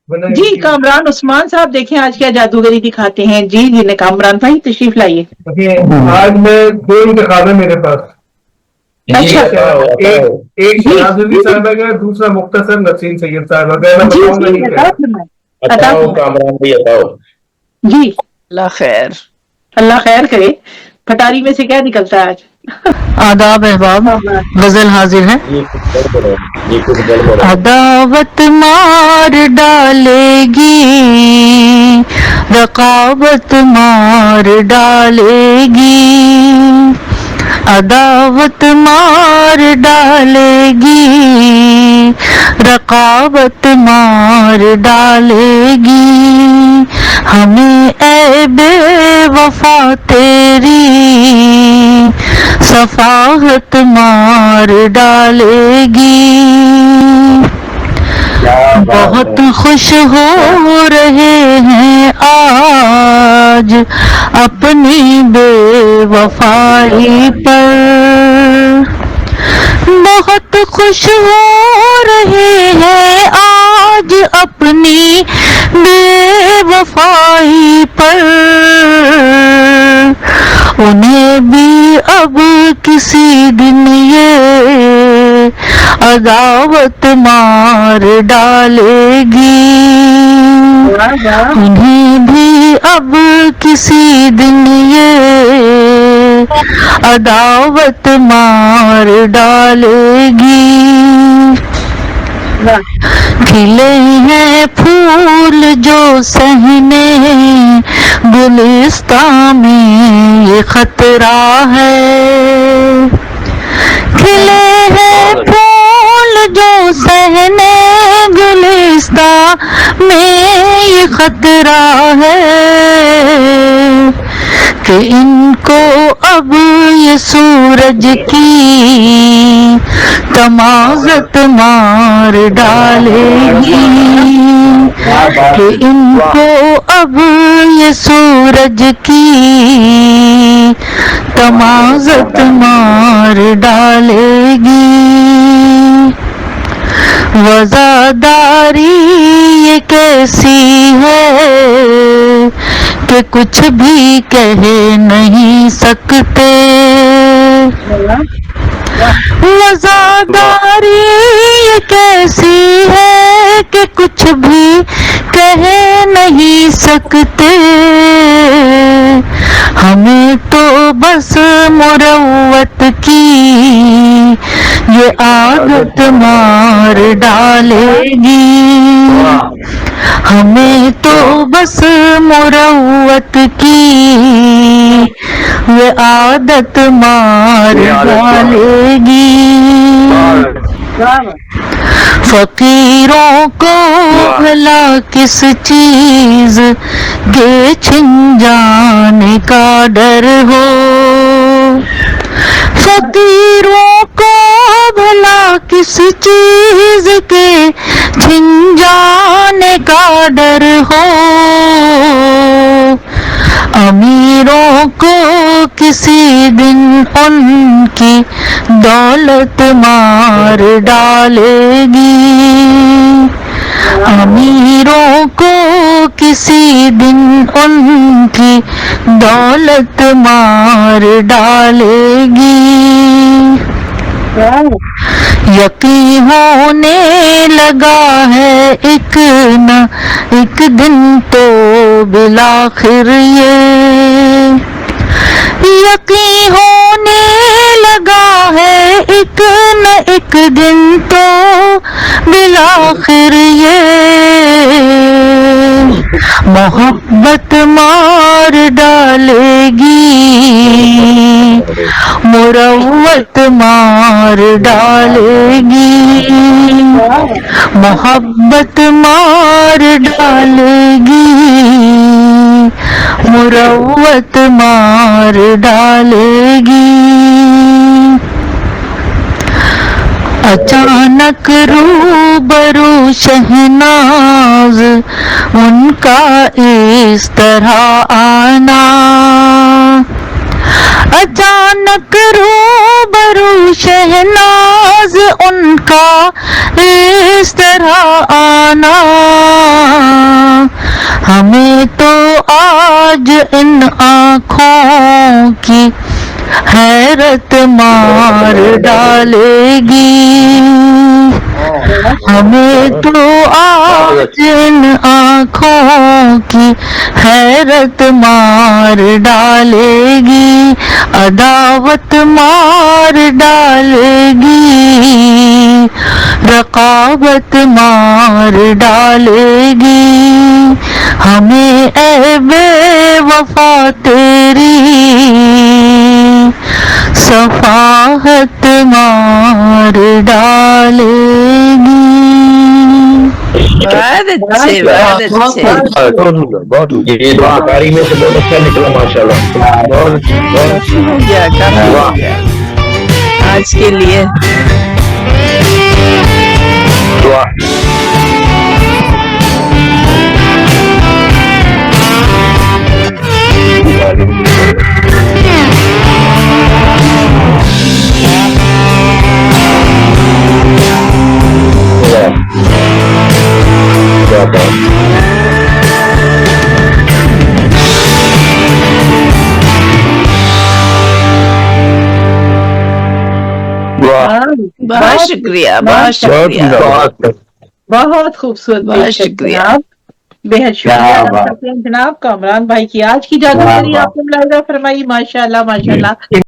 جی کامران عثمان صاحب دیکھیں آج کیا جادوگری دکھاتے ہیں. جی جی کامران بھائی تشریف لائیے. آج میں 2 انتخاب ہے میرے پاس. اچھا ایک شہناز الدین صاحبہ کا, دوسرا مختصر نسرین سید صاحبہ کا. میں بتاؤں گا نہیں کیا. کامران بھائی بتاؤ. جی اللہ خیر, اللہ خیر کرے. پھٹاری میں سے کیا نکلتا ہے آج؟ آداب احباب, غزل حاضر ہے. یہ کچھ گڑبڑ ہے. عداوت مار ڈالے گی, رقابت مار ڈالے گی, عداوت مار ڈالے گی, رقابت مار ڈالے گی, ہمیں اے بے وفا تیری صفاحت مار ڈالے گی. بہت خوش ہو رہے ہیں آج اپنی بے وفائی پر, بہت خوش ہو رہے ہیں آج اپنی بے وفائی پر, انہیں بھی اب کسی دن یہ عداوت مار ڈالے گی, انہیں بھی اب کسی دن یہ عداوت مار ڈالے گی. کھلے ہیں پھول جو صحنے گلستان میں یہ خطرہ ہے, کھلے ہیں پھول جو صحنے گلستان میں یہ خطرہ ہے, کہ ان کو اب یہ سورج کی تمازت مار ڈالے گی, کہ ان کو اب یہ سورج کی تمازت مار ڈالے گی. وزاداری یہ کیسی ہے کہ کچھ بھی کہہ نہیں سکتے, وزاداری یہ کیسی ہے کہ کچھ بھی کہہ نہیں سکتے, ہمیں تو بس مروت کی یہ عادت مار ڈالے گی, ہمیں تو بس مروت کی یہ عادت مار ڈالے گی. فقیروں کو بھلا کس چیز کے چھن جانے کا ڈر ہو, فقیروں کو بھلا کس چیز کے چھن جانے کا ڈر ہو, امیروں کو کسی دن ان کی دولت مار ڈالے گی, امیروں کو کسی دن ان کی دولت مار ڈالے گی. یقین ہونے لگا ہے ایک نہ ایک دن تو بالآخر یہ, یقین ہونے لگا ہے ایک نہ ایک دن تو بالآخر یہ محبت مار ڈالے گی, مروت مار ڈالے گی, محبت مار ڈالے گی, مروت مار ڈالے گی. اچانک روبرو شہناز ان کا اس طرح آنا, اچانک روبرو شہناز ان کا اس طرح آنا, آج ان آنکھوں کی حیرت مار ڈالے گی، ہمیں تو آج ان آنکھوں کی حیرت مار ڈالے گی، عداوت مار ڈالے گی، رقابت مار ڈالے گی، ہمیں اے بے وفا تیری صفاحت مار ڈالے گی۔ بہت اچھے بہت اچھے، بہت یہ دعاکاری میں سے بہت اچھا نکلا ماشاء اللہ، بہت کافی ہو گیا کافی ہو گیا آج کے لیے۔ دعا بہت شکریہ بہت شکریہ بہت خوبصورت، بہت شکریہ۔ جناب، بےحد شکریہ جناب کامران بھائی کی آج کی جادوگری آپ نے ملاحظہ فرمائی، ماشاء اللہ ماشاء اللہ۔